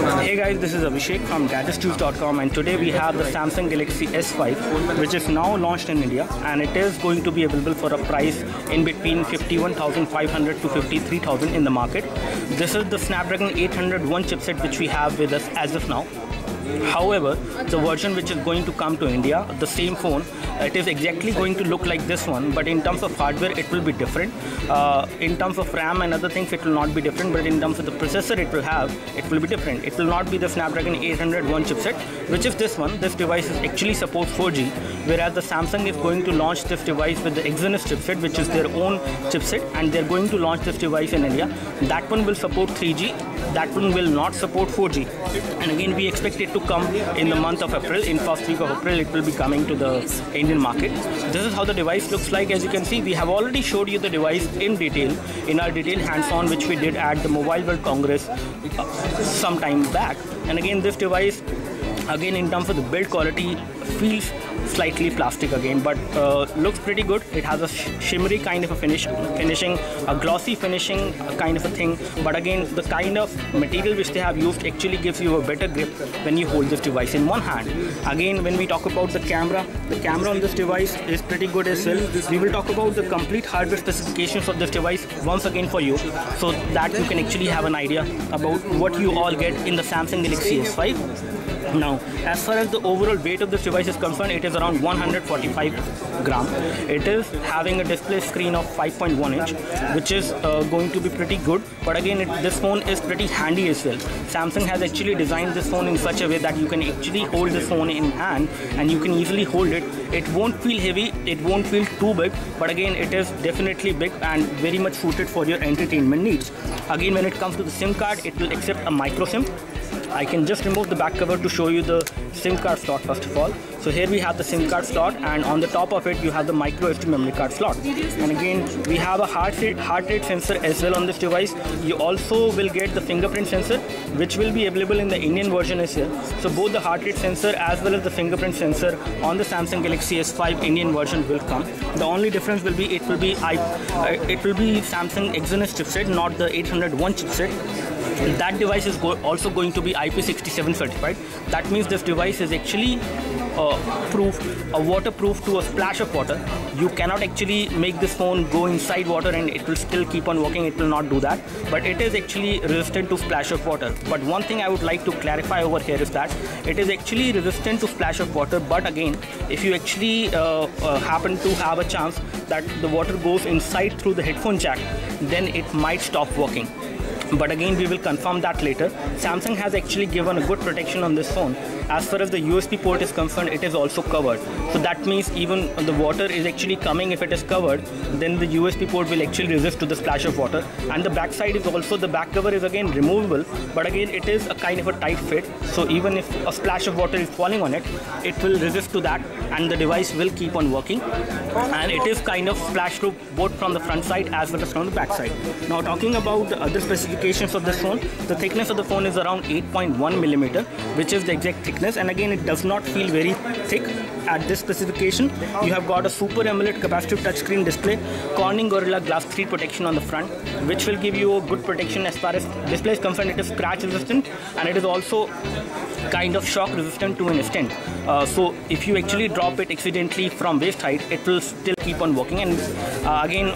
Hey guys, this is Abhishek from GadgetsTunes.com, and today we have the Samsung Galaxy S5, which is now launched in India, and it is going to be available for a price in between 51,500 to 53,000 in the market. This is the Snapdragon 801 chipset which we have with us as of now. However, the version which is going to come to India, the same phone, it is exactly going to look like this one, but in terms of hardware it will be different. In terms of RAM and other things it will not be different, but in terms of the processor it will be different. It will not be the Snapdragon 801 chipset, which is this one. This device actually supports 4G, whereas the Samsung is going to launch this device with the Exynos chipset, which is their own chipset, and they're going to launch this device in India. That one will support 3G, that one will not support 4G, and again we expect it to come in the month of April. In first week of April it will be coming to the Indian market. This is how the device looks like. As you can see, we have already showed you the device in detail in our detailed hands-on which we did at the Mobile World Congress some time back. And again, this device, again in terms of the build quality, feels slightly plastic again, but looks pretty good. It has a shimmery kind of a finishing, a glossy finishing kind of a thing, but again the kind of material which they have used actually gives you a better grip when you hold this device in one hand. Again, when we talk about the camera on this device is pretty good as well. We will talk about the complete hardware specifications of this device once again for you, so that you can actually have an idea about what you all get in the Samsung Galaxy S5. Now, as far as the overall weight of this device is concerned, it is around 145 gram. It is having a display screen of 5.1 inch, which is going to be pretty good. But again, this phone is pretty handy as well. Samsung has actually designed this phone in such a way that you can actually hold this phone in hand and you can easily hold it. It won't feel heavy, it won't feel too big, but again it is definitely big and very much suited for your entertainment needs. Again, when it comes to the SIM card, it will accept a micro SIM. I can just remove the back cover to show you the SIM card slot first of all. So here we have the SIM card slot, and on the top of it you have the micro SD memory card slot. And again, we have a heart rate sensor as well on this device. You also will get the fingerprint sensor, which will be available in the Indian version as well. So both the heart rate sensor as well as the fingerprint sensor on the Samsung Galaxy S5 Indian version will come. The only difference will be it will be Samsung Exynos chipset, not the 801 chipset. That device is also going to be IP67 certified. That means this device is actually waterproof to a splash of water. You cannot actually make this phone go inside water and it will still keep on working. It will not do that, but it is actually resistant to splash of water. But one thing I would like to clarify over here is that it is actually resistant to splash of water, but again, if you actually happen to have a chance that the water goes inside through the headphone jack, then it might stop working. But again, we will confirm that later. Samsung has actually given a good protection on this phone. As far as the USB port is concerned, it is also covered. So that means even the water is actually coming, if it is covered, then the USB port will actually resist to the splash of water. And the back side is also, the back cover is again removable, but again it is a kind of a tight fit. So even if a splash of water is falling on it, it will resist to that and the device will keep on working. And it is kind of splash proof both from the front side as well as from the back side. Now, talking about the other specifications of this phone, the thickness of the phone is around 8.1 millimeter, which is the exact thickness, and again it does not feel very thick at this specification. You have got a Super AMOLED capacitive touchscreen display, Corning Gorilla Glass 3 protection on the front, which will give you a good protection as far as display is concerned. It is scratch resistant and it is also kind of shock resistant to an extent. So if you actually drop it accidentally from waist height, it will still keep on working. And again,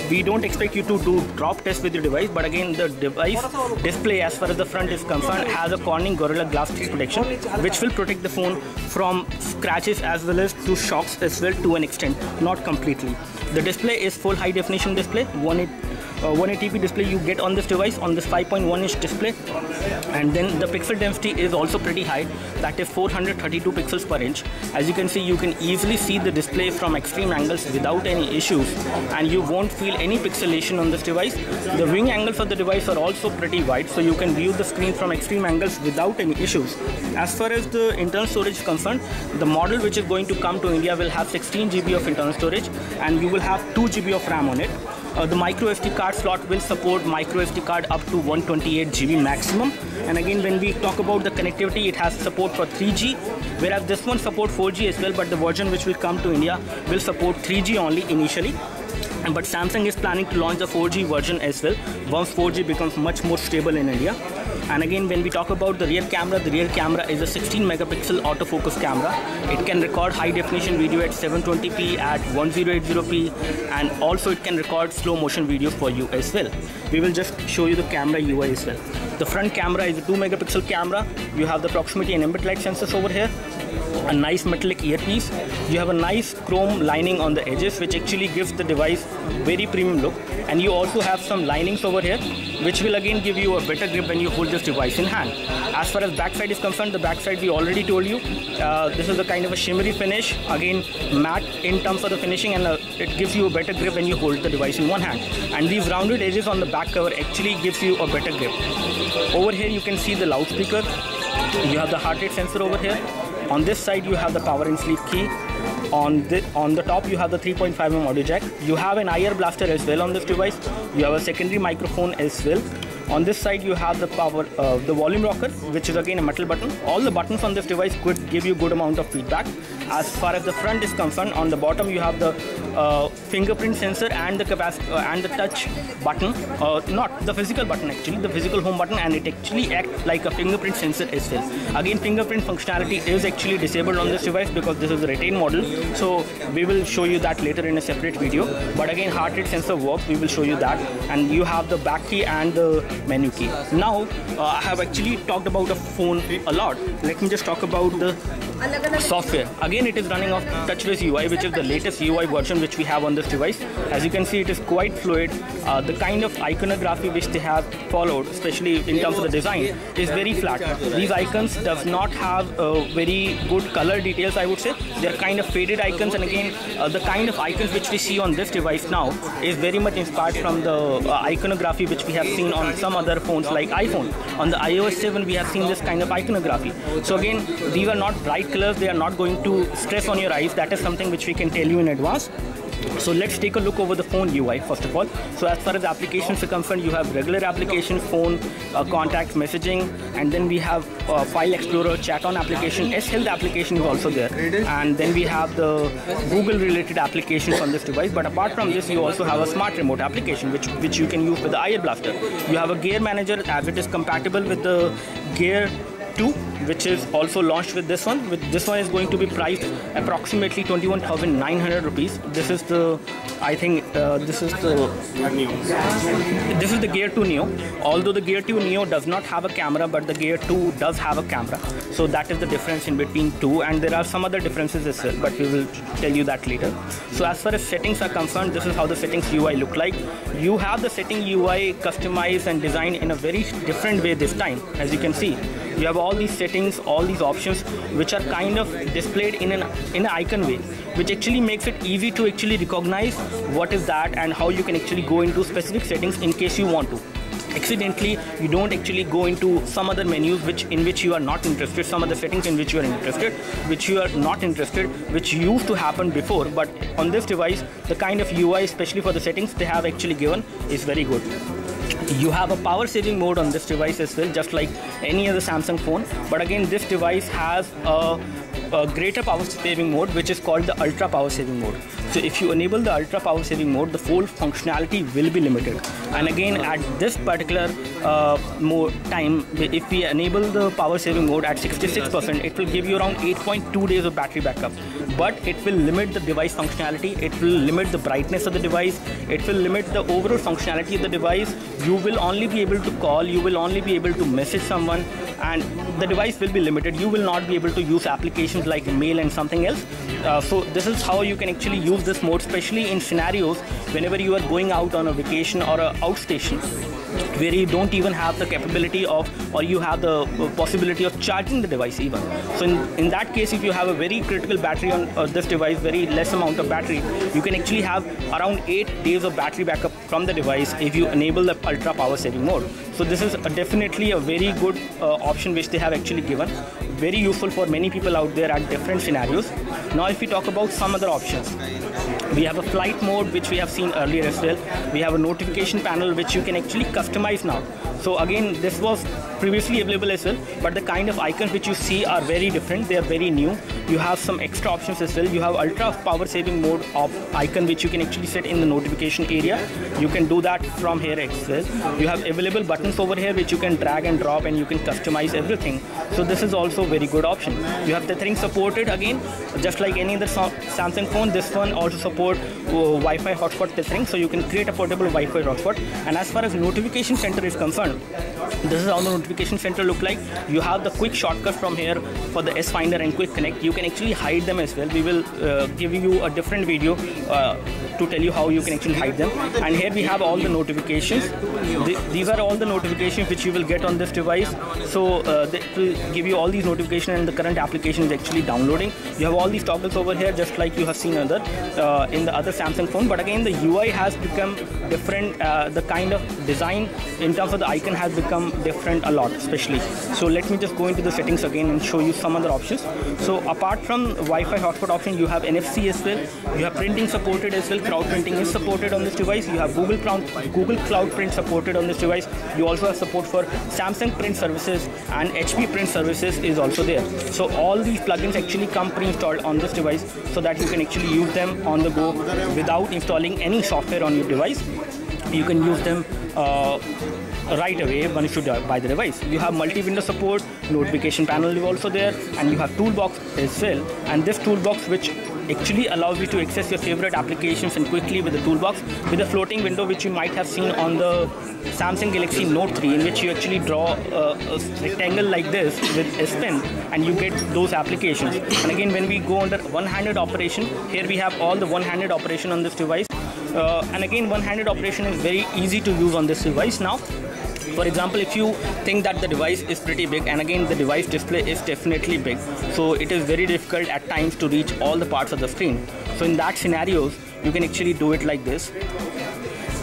we don't expect you to do drop test with your device, but again the device display as far as the front is concerned has a Corning Gorilla Glass 3 protection, which will protect the phone from scratches as well as to shocks as well to an extent, not completely. The display is full high definition display, 180p display you get on this device, on this 5.1 inch display. And then the pixel density is also pretty high, that is 432 pixels per inch. As you can see, you can easily see the display from extreme angles without any issues, and you won't feel any pixelation on this device. The viewing angles of the device are also pretty wide, so you can view the screen from extreme angles without any issues. As far as the internal storage is concerned, the model which is going to come to India will have 16 GB of internal storage and you will have 2 GB of RAM on it. The micro SD card slot will support micro SD card up to 128 GB maximum. And again, when we talk about the connectivity, it has support for 3G, whereas this one supports 4G as well, but the version which will come to India will support 3G only initially. But Samsung is planning to launch the 4G version as well once 4G becomes much more stable in India. And again, when we talk about the rear camera is a 16 megapixel autofocus camera. It can record high definition video at 720p, at 1080p, and also it can record slow motion videos for you as well. We will just show you the camera UI as well. The front camera is a 2 megapixel camera. You have the proximity and ambient light sensors over here. A nice metallic earpiece. You have a nice chrome lining on the edges, which actually gives the device very premium look. And you also have some linings over here, which will again give you a better grip when you hold this device in hand. As far as backside is concerned, the backside we already told you. This is a kind of a shimmery finish, again matte in terms of the finishing, and it gives you a better grip when you hold the device in one hand. And these rounded edges on the back cover actually gives you a better grip. Over here you can see the loudspeaker. You have the heart rate sensor over here. On this side you have the power and sleep key. On the top you have the 3.5mm audio jack. You have an IR blaster as well on this device. You have a secondary microphone as well. On this side you have the the volume rocker, which is again a metal button. All the buttons on this device could give you good amount of feedback. As far as the front is concerned, on the bottom you have the fingerprint sensor and the touch button, not the physical button actually, the physical home button, and it actually acts like a fingerprint sensor as well. Again, fingerprint functionality is actually disabled on this device because this is a retain model, so we will show you that later in a separate video. But again, heart rate sensor works, we will show you that. And you have the back key and the menu key. Now I have actually talked about the phone a lot. Let me just talk about the software. Again, it is running off TouchWiz UI, which is the latest UI version which we have on this device. As you can see, it is quite fluid. The kind of iconography which they have followed, especially in terms of the design, is very flat. These icons does not have very good color details, I would say. They are kind of faded icons, and again, the kind of icons which we see on this device now is very much inspired from the iconography which we have seen on some other phones like iPhone. On the iOS 7 we have seen this kind of iconography. So again, these are not bright colors, they are not going to stress on your eyes. That is something which we can tell you in advance. So let's take a look over the phone UI first of all. So as far as applications are concerned, you have regular application, phone, contacts, messaging, and then we have file explorer, chat on application, S-Health application is also there, and then we have the Google related applications on this device. But apart from this, you also have a smart remote application which you can use with the IR blaster. You have a gear manager, as it is compatible with the Gear 2, which is also launched with this one. This one is going to be priced approximately 21,900 rupees. This is the, I think this is the Gear 2 Neo. Although the Gear 2 Neo does not have a camera, but the Gear 2 does have a camera. So that is the difference in between two, and there are some other differences as well, but we will tell you that later. So as far as settings are concerned, this is how the settings UI look like. You have the setting UI customized and designed in a very different way this time. As you can see, you have all these settings, all these options, which are kind of displayed in an icon way, which actually makes it easy to actually recognize what is that and how you can actually go into specific settings in case you want to. Accidentally, you don't actually go into some other menus in which you are not interested, some other settings in which you are interested, which you are not interested, which used to happen before. But on this device, the kind of UI, especially for the settings they have actually given, is very good. You have a power saving mode on this device as well, just like any other Samsung phone. But again, this device has a greater power saving mode, which is called the ultra power saving mode. So if you enable the ultra power saving mode, the full functionality will be limited. And again, at this particular time, if we enable the power saving mode at 66%, it will give you around 8.2 days of battery backup. But it will limit the device functionality, it will limit the brightness of the device, it will limit the overall functionality of the device. You will only be able to call, you will only be able to message someone, and the device will be limited. You will not be able to use applications like mail and something else. So this is how you can actually use this mode, especially in scenarios whenever you are going out on a vacation or a outstation, where you don't even have the capability of, or you have the possibility of charging the device even. So in that case, if you have a very critical battery on this device, very less amount of battery, you can actually have around 8 days of battery backup from the device if you enable the ultra power saving mode. So this is definitely a very good option which they have actually given. Very useful for many people out there at different scenarios. Now if we talk about some other options, we have a flight mode which we have seen earlier as well. We have a notification panel which you can actually customize now. So again, this was previously available as well, but the kind of icons which you see are very different. They are very new. you have some extra options as well. You have ultra power saving mode of icon, which you can actually set in the notification area. You can do that from here as well. You have available buttons over here which you can drag and drop, and you can customize everything. So this is also a very good option. You have tethering supported again, just like any other Samsung phone. This one also support Wi-Fi hotspot tethering, so you can create a portable Wi-Fi hotspot. And as far as notification center is concerned, this is how the notification center look like. You have the quick shortcut from here for the S Finder and Quick Connect. You can actually hide them as well. We will give you a different video to tell you how you can actually hide them. And here we have all the notifications. These are all the notifications which you will get on this device. So they will give you all these notifications, and the current application is actually downloading. You have all these toggles over here, just like you have seen in the other Samsung phone. But again, the UI has become different. The kind of design in terms of the icon has become different a lot, especially. So let me just go into the settings again and show you some other options. So apart from Wi-Fi hotspot option, you have NFC as well. You have printing supported as well. Cloud printing is supported on this device. You have Google Cloud Print supported on this device. You also have support for Samsung Print services, and HP Print services is also there. So all these plugins actually come pre-installed on this device, so that you can actually use them on the go without installing any software on your device. You can use them right away once you buy the device. You have multi-window support, notification panel is also there, and you have toolbox as well. And this toolbox, which actually allows you to access your favorite applications and quickly with the toolbox, with a floating window, which you might have seen on the Samsung Galaxy Note 3, in which you actually draw a rectangle like this with S Pen, and you get those applications. And again, when we go under one-handed operation, here we have all the one-handed operation on this device. And again, one-handed operation is very easy to use on this device now. For example, if you think that the device is pretty big, and again the device display is definitely big, so it is very difficult at times to reach all the parts of the screen. So in that scenarios, you can actually do it like this.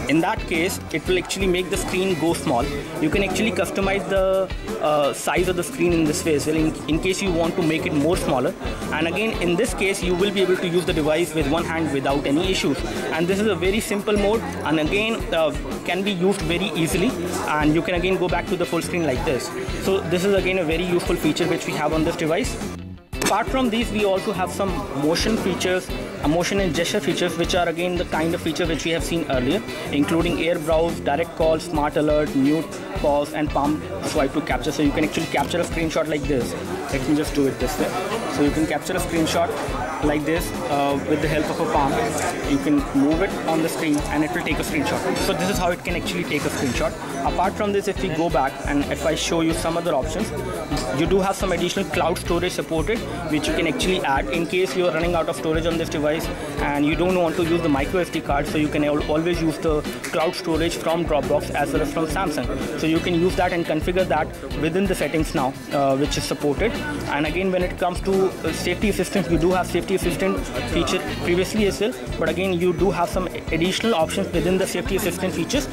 In that case, it will actually make the screen go small. You can actually customize the size of the screen in this way as well, in case you want to make it more smaller. And again, in this case, you will be able to use the device with one hand without any issues. And this is a very simple mode, and again can be used very easily, and you can again go back to the full screen like this. So this is again a very useful feature which we have on this device. Apart from these, we also have some motion features, motion and gesture features, which are again the kind of feature which we have seen earlier, including air browse, direct call, smart alert, mute, pause, and palm swipe to capture. So you can actually capture a screenshot like this. Let me just do it this way. So you can capture a screenshot like this with the help of a palm. You can move it on the screen and it will take a screenshot. So this is how it can actually take a screenshot. Apart from this, if we go back and if I show you some other options, you do have some additional cloud storage supported, which you can actually add in case you are running out of storage on this device and you don't want to use the micro SD card. So you can always use the cloud storage from Dropbox as well as from Samsung. So you can use that and configure that within the settings now, which is supported. And again, when it comes to safety assistance, you do have safety assistant feature previously as well, but again you do have some additional options within the safety assistant features.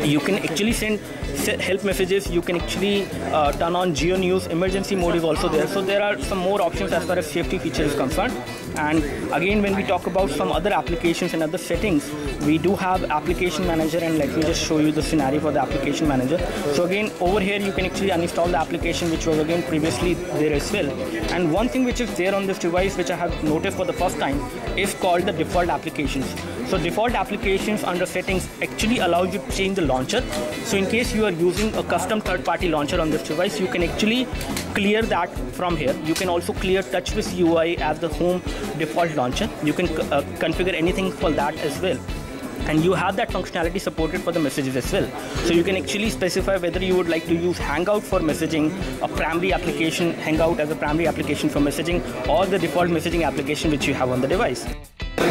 You can actually send help messages. You can actually turn on Geo News. Emergency mode is also there. So there are some more options as far as safety feature is concerned. And again, when we talk about some other applications and other settings, we do have application manager, and let me just show you the scenario for the application manager. So again, over here you can actually uninstall the application which was again previously there as well. And one thing which is there on this device, which I have noticed for the first time, is called the default applications. So default applications under settings actually allow you to change the launcher. So in case you are using a custom third-party launcher on this device, you can actually clear that from here. You can also clear TouchWiz UI as the home default launcher. You can configure anything for that as well. And you have that functionality supported for the messages as well. So you can actually specify whether you would like to use Hangout for messaging, a primary application, Hangout as a primary application for messaging, or the default messaging application which you have on the device.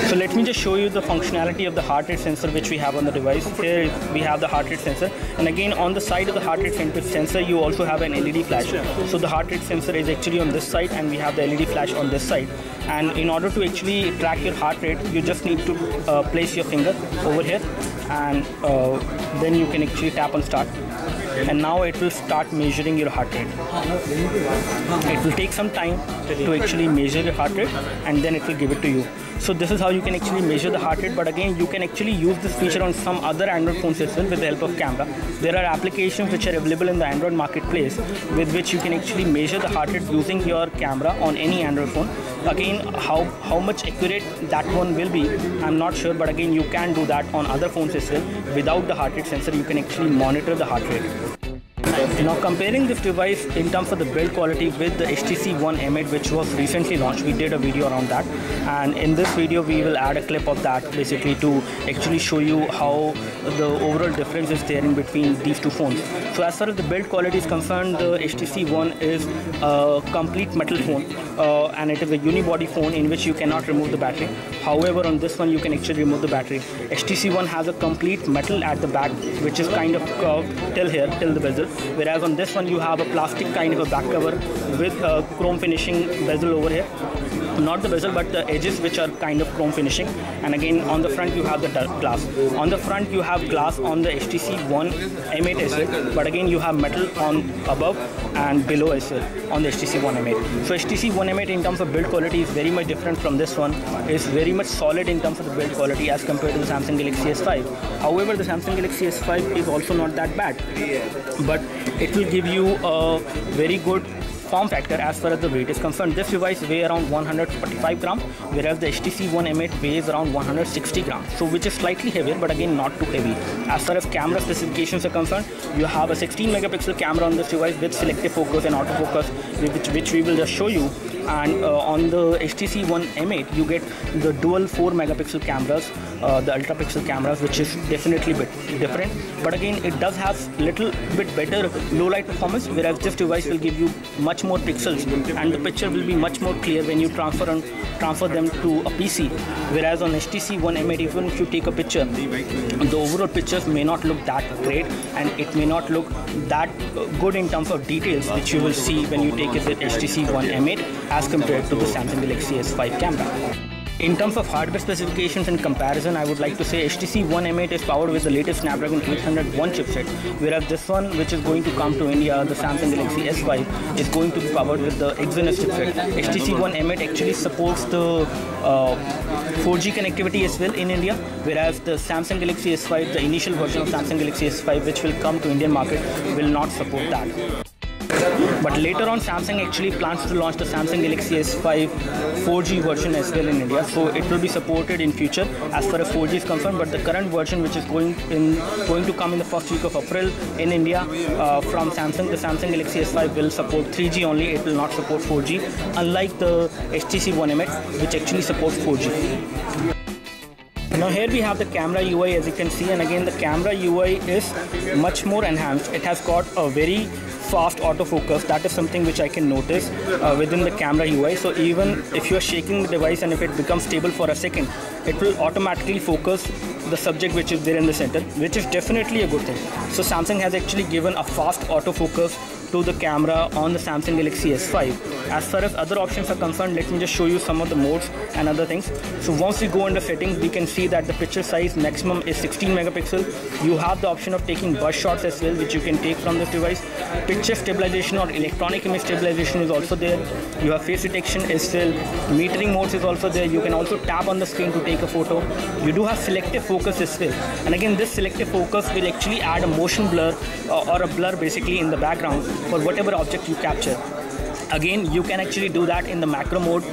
So let me just show you the functionality of the heart rate sensor which we have on the device. Here we have the heart rate sensor, and again on the side of the heart rate sensor you also have an LED flash. So the heart rate sensor is actually on this side and we have the LED flash on this side. And in order to actually track your heart rate, you just need to place your finger over here, and then you can actually tap on start. and now it will start measuring your heart rate. It will take some time to actually measure your heart rate, and then it will give it to you. So this is how you can actually measure the heart rate, but again you can actually use this feature on some other Android phones as well with the help of camera. There are applications which are available in the Android marketplace with which you can actually measure the heart rate using your camera on any Android phone. Again, how much accurate that one will be, I'm not sure, but again you can do that on other phones as well. Without the heart rate sensor, you can actually monitor the heart rate. Now comparing this device in terms of the build quality with the HTC One M8 which was recently launched, we did a video around that, and in this video we will add a clip of that basically to actually show you how the overall difference is there in between these two phones. So as far as the build quality is concerned, the HTC One is a complete metal phone and it is a unibody phone in which you cannot remove the battery. However, on this one you can actually remove the battery. HTC One has a complete metal at the back which is kind of curved till here, till the bezel, whereas on this one you have a plastic kind of a back cover with chrome finishing bezel over here. Not the bezel but the edges which are kind of chrome finishing, and again on the front you have the glass. On the front you have glass on the HTC One M8 as well, but again you have metal on above and below as well on the HTC One M8. So HTC One M8 in terms of build quality is very much different from this one, is very much solid in terms of the build quality as compared to the Samsung Galaxy S5. However, the Samsung Galaxy S5 is also not that bad, but it will give you a very good form factor as far as the weight is concerned. This device weighs around 145 grams, whereas the HTC One M8 weighs around 160 grams, so which is slightly heavier but again not too heavy. As far as camera specifications are concerned, you have a 16 megapixel camera on this device with selective focus and autofocus, which we will just show you. And on the HTC One M8 you get the dual 4 megapixel cameras, the ultra pixel cameras, which is definitely a bit different, but again it does have little bit better low light performance, whereas this device will give you much more pixels and the picture will be much more clear when you transfer them to a PC. Whereas on HTC One M8, even if you take a picture, the overall pictures may not look that great and it may not look that good in terms of details which you will see when you take it with HTC One M8 as compared to the Samsung Galaxy S5 camera. In terms of hardware specifications and comparison, I would like to say HTC One M8 is powered with the latest Snapdragon 801 chipset, whereas this one, which is going to come to India, the Samsung Galaxy S5, is going to be powered with the Exynos chipset. HTC One M8 actually supports the 4G connectivity as well in India, whereas the Samsung Galaxy S5, the initial version of Samsung Galaxy S5, which will come to Indian market, will not support that. But later on, Samsung actually plans to launch the Samsung Galaxy S5 4G version as well in India, so it will be supported in future as far as 4G is concerned. But the current version, which is going to come in the first week of April in India from Samsung, the Samsung Galaxy S5 will support 3G only. It will not support 4G, unlike the HTC One M8, which actually supports 4G. Now here we have the camera UI, as you can see, and again the camera UI is much more enhanced. It has got a very fast autofocus. That is something which I can notice within the camera UI. So even if you are shaking the device and if it becomes stable for a second, it will automatically focus the subject which is there in the center, which is definitely a good thing. So Samsung has actually given a fast autofocus to the camera on the Samsung Galaxy S5. As far as other options are concerned, let me just show you some of the modes and other things. So once we go under settings, we can see that the picture size maximum is 16 megapixel. You have the option of taking burst shots as well, which you can take from this device. Picture stabilization or electronic image stabilization is also there. You have face detection as well. Metering modes is also there. You can also tap on the screen to take a photo. You do have selective focus as well. And again, this selective focus will actually add a motion blur or a blur basically in the background for whatever object you capture. Again, you can actually do that in the macro mode,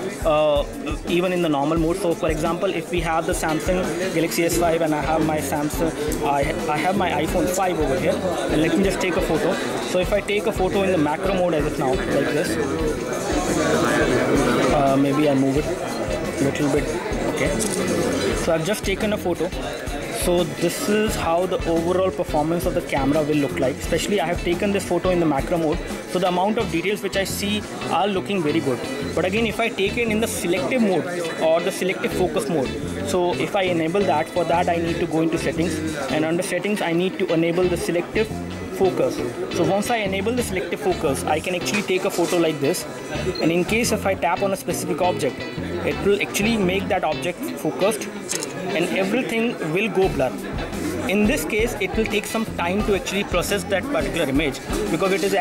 even in the normal mode. So for example, if we have the Samsung Galaxy S5 and I have my I have my iPhone 5 over here, and let me just take a photo. So if I take a photo in the macro mode as of now, like this, maybe I move it a little bit. Okay, so I've just taken a photo. So this is how the overall performance of the camera will look like. Especially I have taken this photo in the macro mode, so the amount of details which I see are looking very good. But again, if I take it in the selective mode or the selective focus mode, so if I enable that, for that I need to go into settings, and under settings I need to enable the selective focus. So once I enable the selective focus, I can actually take a photo like this, and in case if I tap on a specific object, it will actually make that object focused and everything will go blur. in this case it will take some time to actually process that particular image, because it is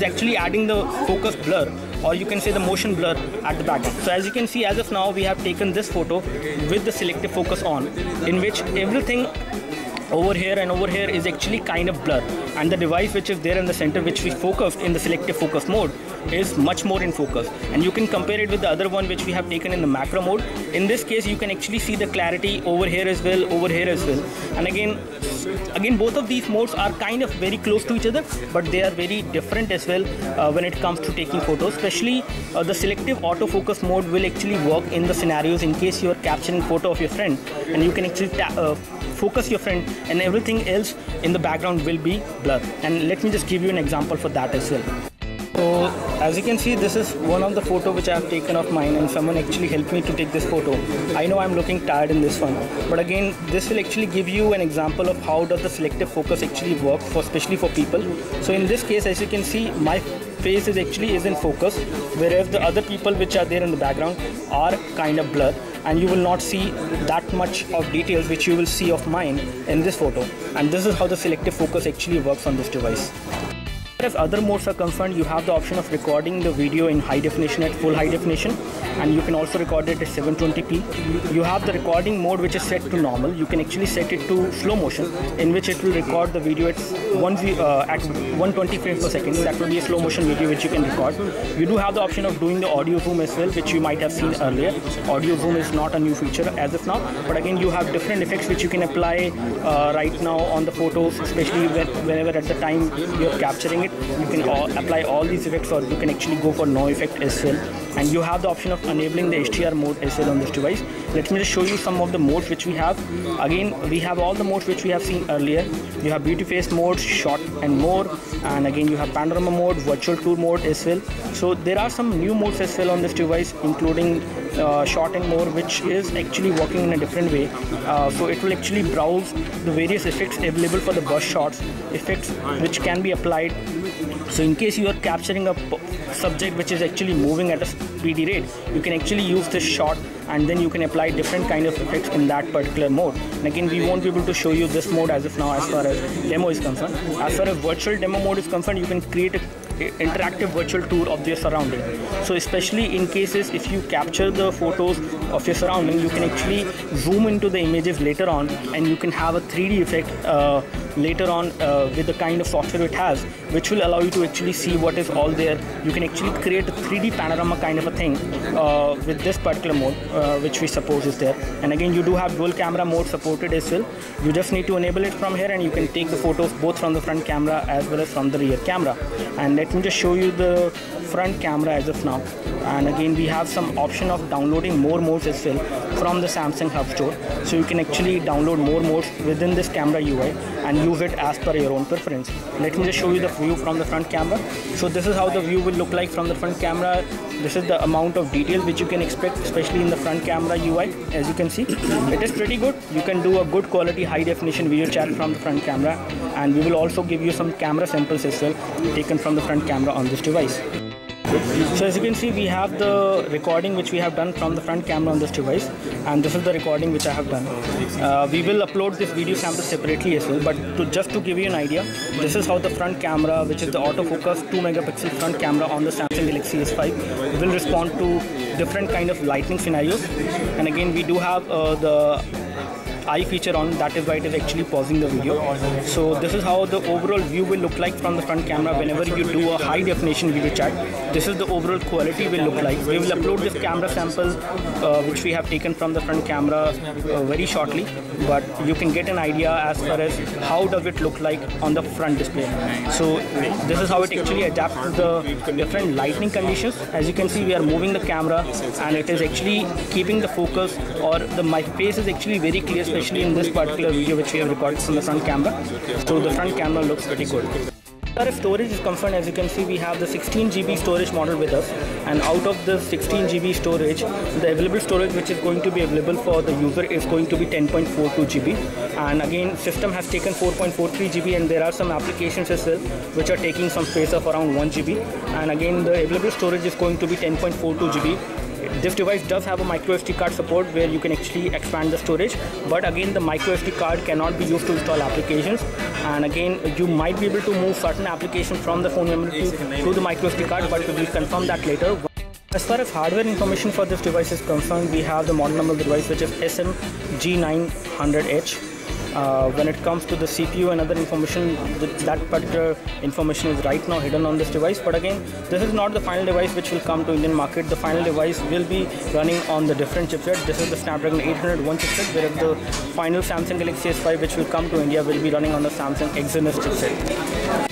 actually adding the focus blur, or you can say the motion blur at the background. So as you can see, as of now we have taken this photo with the selective focus on, in which everything over here and over here is actually kind of blur, and the device which is there in the center, which we focused in the selective focus mode, is much more in focus. And you can compare it with the other one which we have taken in the macro mode. In this case you can actually see the clarity over here as well, over here as well. And again both of these modes are kind of very close to each other, but they are very different as well when it comes to taking photos. Especially the selective autofocus mode will actually work in the scenarios in case you are capturing photo of your friend, and you can actually focus your friend and everything else in the background will be blurred. And let me just give you an example for that as well. So as you can see, this is one of the photo which I have taken of mine, and someone actually helped me to take this photo. I know I'm looking tired in this one, but again this will actually give you an example of how does the selective focus actually work, especially for people. So in this case, as you can see, my face is in focus, whereas the other people which are there in the background are kind of blurred, and you will not see that much of details which you will see of mine in this photo. And this is how the selective focus actually works on this device. As other modes are concerned, you have the option of recording the video in high definition, at full high definition, and you can also record it at 720p. You have the recording mode which is set to normal. You can actually set it to slow motion, in which it will record the video at 120 frames per second. That will be a slow motion video which you can record. You do have the option of doing the audio zoom as well, which you might have seen earlier. Audio zoom is not a new feature as of now, but again you have different effects which you can apply right now on the photos, especially whenever at the time you're capturing it. You can apply all these effects, or you can actually go for no effect as well. And you have the option of enabling the HDR mode as well on this device. Let me just show you some of the modes which we have. Again, we have all the modes which we have seen earlier. You have beauty face mode, short and more, and again you have panorama mode, virtual tour mode as well. So there are some new modes as well on this device, including short and more, which is actually working in a different way. So it will actually browse the various effects available for the burst shots, effects which can be applied. So in case you are capturing a subject which is actually moving at a speedy rate, you can actually use this shot, and then you can apply different kind of effects in that particular mode. And again, we won't be able to show you this mode as of now as far as demo is concerned. As far as virtual demo mode is concerned, you can create an interactive virtual tour of your surrounding. So especially in cases if you capture the photos of your surrounding, you can actually zoom into the images later on, and you can have a 3D effect later on with the kind of software it has, which will allow you to actually see what is all there. You can actually create a 3D panorama kind of a thing with this particular mode, which we suppose is there. And again, you do have dual camera mode supported as well. You just need to enable it from here, and you can take the photos both from the front camera as well as from the rear camera. And let me just show you the front camera as of now. And again, we have some option of downloading more modes as well from the Samsung Hub Store. So you can actually download more modes within this camera UI and use it as per your own preference. Let me just show you the view from the front camera. So this is how the view will look like from the front camera. This is the amount of detail which you can expect, especially in the front camera UI. As you can see, it is pretty good. You can do a good quality high definition video chat from the front camera, and we will also give you some camera samples as well taken from the front camera on this device. So as you can see, we have the recording which we have done from the front camera on this device, and this is the recording which I have done. We will upload this video sample separately as well, but just to give you an idea, this is how the front camera, which is the autofocus 2 megapixel front camera on the Samsung Galaxy S5, will respond to different kind of lighting scenarios. And again, we do have the eye feature on, that is why it is actually pausing the video. So this is how the overall view will look like from the front camera whenever you do a high definition video chat. This is the overall quality will look like. We will upload this camera sample which we have taken from the front camera very shortly, but you can get an idea as far as how does it look like on the front display. So this is how it actually adapts to the different lighting conditions. As you can see, we are moving the camera and it is actually keeping the focus, or my face is actually very clear, especially in this particular video which we have recorded from the front camera. So the front camera looks pretty good. As far as storage is concerned, as you can see, we have the 16 GB storage model with us, and out of the 16 GB storage, the available storage which is going to be available for the user is going to be 10.42 GB. And again, system has taken 4.43 GB, and there are some applications as well which are taking some space of around 1 GB. And again, the available storage is going to be 10.42 GB. This device does have a micro SD card support where you can actually expand the storage, but again the micro SD card cannot be used to install applications, and again you might be able to move certain applications from the phone memory to the micro SD card, but we'll confirm that later. As far as hardware information for this device is concerned, we have the model number of the device, which is SMG900H. When it comes to the CPU and other information, that particular information is right now hidden on this device. But again, this is not the final device which will come to Indian market. The final device will be running on the different chipset. This is the Snapdragon 801 chipset, whereas the final Samsung Galaxy S5 which will come to India will be running on the Samsung Exynos chipset.